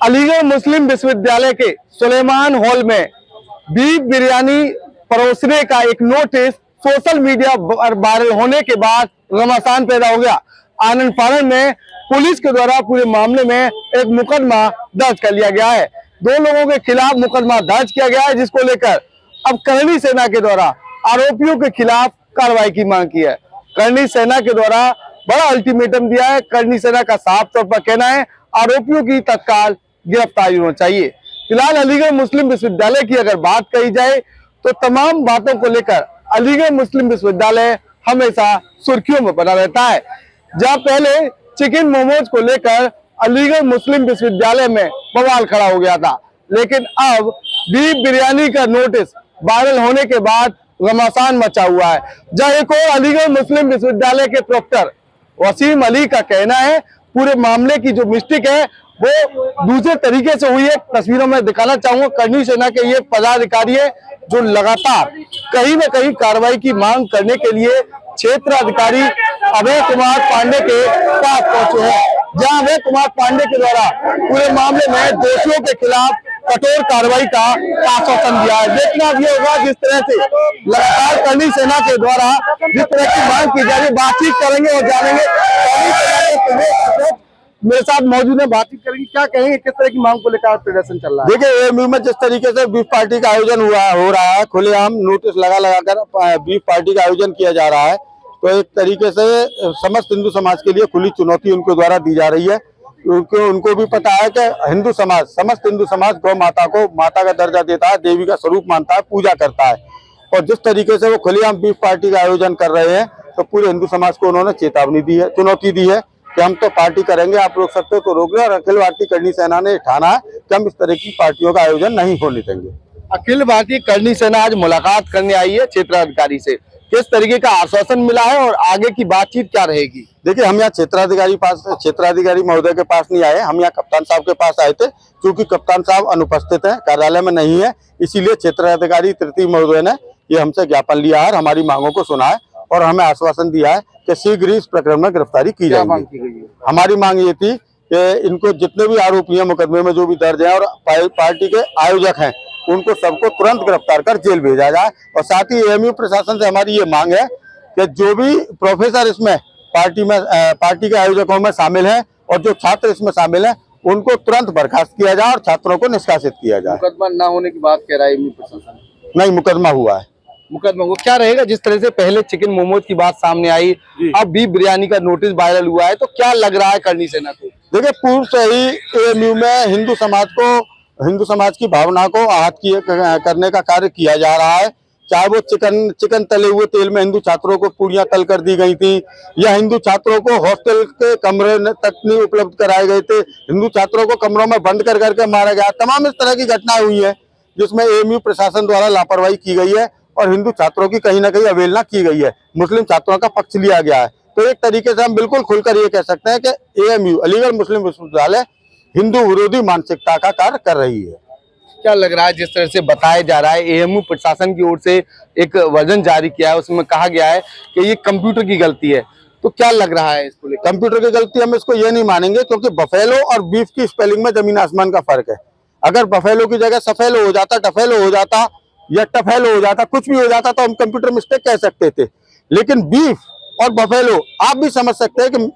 अलीगढ़ मुस्लिम विश्वविद्यालय के सुलेमान हॉल में बीफ बिरयानी परोसने का एक नोटिस सोशल मीडिया पर वायरल होने के बाद घमासान पैदा हो गया। आनंद फानन में पुलिस के द्वारा पूरे मामले में एक मुकदमा दर्ज कर लिया गया है। दो लोगों के खिलाफ मुकदमा दर्ज किया गया है, जिसको लेकर अब करणी सेना के द्वारा आरोपियों के खिलाफ कार्रवाई की मांग की है। करणी सेना के द्वारा बड़ा अल्टीमेटम दिया है। करणी सेना का साफ तौर पर कहना है आरोपियों की तत्काल गिरफ्तारी होनी चाहिए। फिलहाल अलीगढ़ मुस्लिम विश्वविद्यालय की अगर बात कही जाए तो तमाम बातों को लेकर अलीगढ़ मुस्लिम विश्वविद्यालय हमेशा सुर्खियों में बना रहता है। जहां पहले चिकन मोमोज को लेकर अलीगढ़ मुस्लिम विश्वविद्यालय में बवाल खड़ा हो गया था, लेकिन अब बीफ बिरयानी का नोटिस वायरल होने के बाद घमासान मचा हुआ है। जहां एक और अलीगढ़ मुस्लिम विश्वविद्यालय के प्रोफेसर वसीम अली का कहना है पूरे मामले की जो मिस्टेक है वो दूसरे तरीके से हुई है। तस्वीरों में दिखाना चाहूंगा, करणी सेना के ये पदाधिकारी है जो लगातार कहीं न कहीं कार्रवाई की मांग करने के लिए क्षेत्र अधिकारी अभय कुमार पांडे के पास पहुंचे हैं। जहां अभय कुमार पांडे के द्वारा पूरे मामले में दोषियों के खिलाफ कठोर कार्रवाई का आश्वासन दिया है। देखना अब ये होगा जिस तरह से लगातार करणी सेना के द्वारा जिस तरह की मांग की जा रही है, बातचीत करेंगे और जानेंगे। करणी सेना के मेरे साथ मौजूद है, बातचीत करेंगे। क्या कहेंगे, किस तरह की मांग को लेकर प्रदर्शन चल रहा है? देखिए, एएमयू में जिस तरीके से बीफ पार्टी का आयोजन हो रहा है, खुलेआम नोटिस लगाकर बीफ पार्टी का आयोजन किया जा रहा है, तो एक तरीके से समस्त हिंदू समाज के लिए खुली चुनौती उनके द्वारा दी जा रही है। उनको भी पता है कि हिंदू समाज, समस्त हिंदू समाज गौ माता को माता का दर्जा देता है, देवी का स्वरूप मानता है, पूजा करता है, और जिस तरीके से वो खुलेआम बीफ पार्टी का आयोजन कर रहे हैं तो पूरे हिंदू समाज को उन्होंने चेतावनी दी है, चुनौती दी है कि हम तो पार्टी करेंगे, आप रोक सकते हो तो रोक लें। और अखिल भारतीय करणी सेना ने ठाना है कि हम इस तरह की पार्टियों का आयोजन नहीं होने देंगे। अखिल भारतीय करणी सेना आज मुलाकात करने आई है क्षेत्र अधिकारी से, किस तरीके का आश्वासन मिला है और आगे की बातचीत क्या रहेगी? देखिए, हम यहाँ क्षेत्राधिकारी महोदय के पास नहीं आए, हम यहाँ कप्तान साहब के पास आए थे। क्योंकि कप्तान साहब अनुपस्थित हैं, कार्यालय में नहीं है, इसीलिए क्षेत्राधिकारी तृतीय महोदय ने ये हमसे ज्ञापन लिया है, हमारी मांगों को सुना है और हमें आश्वासन दिया है कि शीघ्र इस प्रकरण में गिरफ्तारी की जाएगी। हमारी मांग ये थी कि इनको जितने भी आरोपी हैं मुकदमे में जो भी दर्ज हैं और पार्टी के आयोजक हैं, उनको सबको तुरंत गिरफ्तार कर जेल भेजा जाए। और साथ ही एएमयू प्रशासन से हमारी ये मांग है कि जो भी प्रोफेसर इसमें पार्टी के आयोजकों में शामिल हैं और जो छात्र इसमें शामिल हैं, उनको तुरंत बर्खास्त किया जाए और छात्रों को निष्कासित किया जाए। मुकदमा न होने की बात कह रहा है एएमयू प्रशासन? नहीं, मुकदमा हुआ है। मुकदमा वो क्या रहेगा? जिस तरह से पहले चिकन मोमोज की बात सामने आई, अब बीफ बिरयानी का नोटिस वायरल हुआ है, तो क्या लग रहा है करणी सेना को? देखिए, पूर्व से ही एएमयू में हिंदू समाज की भावना को आहत करने का कार्य किया जा रहा है। चाहे वो चिकन तले हुए तेल में हिंदू छात्रों को पूड़ियां तल कर दी गई थी, या हिंदू छात्रों को हॉस्टल के कमरे तक नहीं उपलब्ध कराए गए थे, हिंदू छात्रों को कमरों में बंद कर करके मारा गया। तमाम इस तरह की घटनाएं हुई है जिसमें एएमयू प्रशासन द्वारा लापरवाही की गई है और हिंदू छात्रों की कहीं ना कहीं अवहेलना की गई है, मुस्लिम छात्रों का पक्ष लिया गया है। तो एक तरीके से हम बिल्कुल खुलकर ये कह सकते हैं कि एएमयू अलीगढ़ मुस्लिम विश्वविद्यालय हिंदू विरोधी मानसिकता का कार्य कर रही है। क्या लग रहा है, जिस तरह से बताया जा रहा है एएमयू प्रशासन की ओर से एक वर्जन जारी किया है, उसमें कहा गया है कि ये कंप्यूटर की गलती है, तो क्या लग रहा है इसको लेकर? कंप्यूटर की गलती हम इसको ये नहीं मानेंगे, क्योंकि बफेलो और बीफ की स्पेलिंग में जमीन आसमान का फर्क है। अगर बफेलो की जगह सफेलो हो जाता, टफेलो हो जाता या टफेलो हो जाता, कुछ भी हो जाता, तो हम कंप्यूटर मिस्टेक कह सकते थे। लेकिन बीफ और बफेलो आप भी समझ सकते हैं कि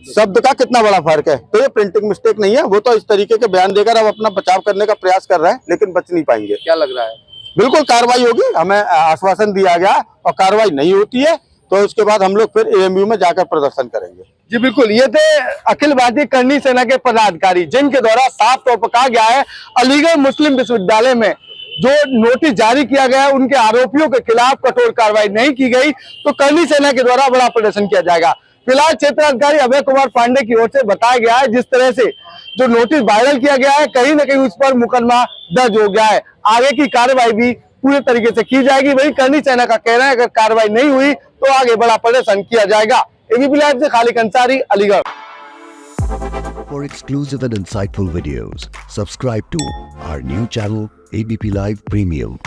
शब्द का कितना बड़ा फर्क है। तो ये प्रिंटिंग मिस्टेक नहीं है, वो तो इस तरीके के बयान देकर अब अपना बचाव करने का प्रयास कर रहे हैं, लेकिन बच नहीं पाएंगे। क्या लग रहा है? बिल्कुल कार्रवाई होगी, हमें आश्वासन दिया गया, और कार्रवाई नहीं होती है तो उसके बाद हम लोग फिर एएमयू में जाकर प्रदर्शन करेंगे। जी बिल्कुल, ये थे अखिल भारतीय करणी सेना के पदाधिकारी, जिनके द्वारा साफ तौर पर कहा गया है अलीगढ़ मुस्लिम विश्वविद्यालय में जो नोटिस जारी किया गया है उनके आरोपियों के खिलाफ कठोर कार्रवाई नहीं की गई तो करणी सेना के द्वारा बड़ा प्रदर्शन किया जाएगा। फिलहाल क्षेत्र अधिकारी अभय कुमार पांडे की ओर से बताया गया है जिस तरह से जो नोटिस वायरल किया गया है, कहीं ना कहीं उस पर मुकदमा दर्ज हो गया है। आगे की कार्रवाई भी पूरे तरीके से की जाएगी। वही करणी सेना का कहना है अगर कार्रवाई नहीं हुई तो आगे बड़ा प्रदर्शन किया जाएगा। एबीपी लाइव से खालिक Ansari, Aligarh. For exclusive and insightful videos, subscribe to our new channel ABP Live Premium.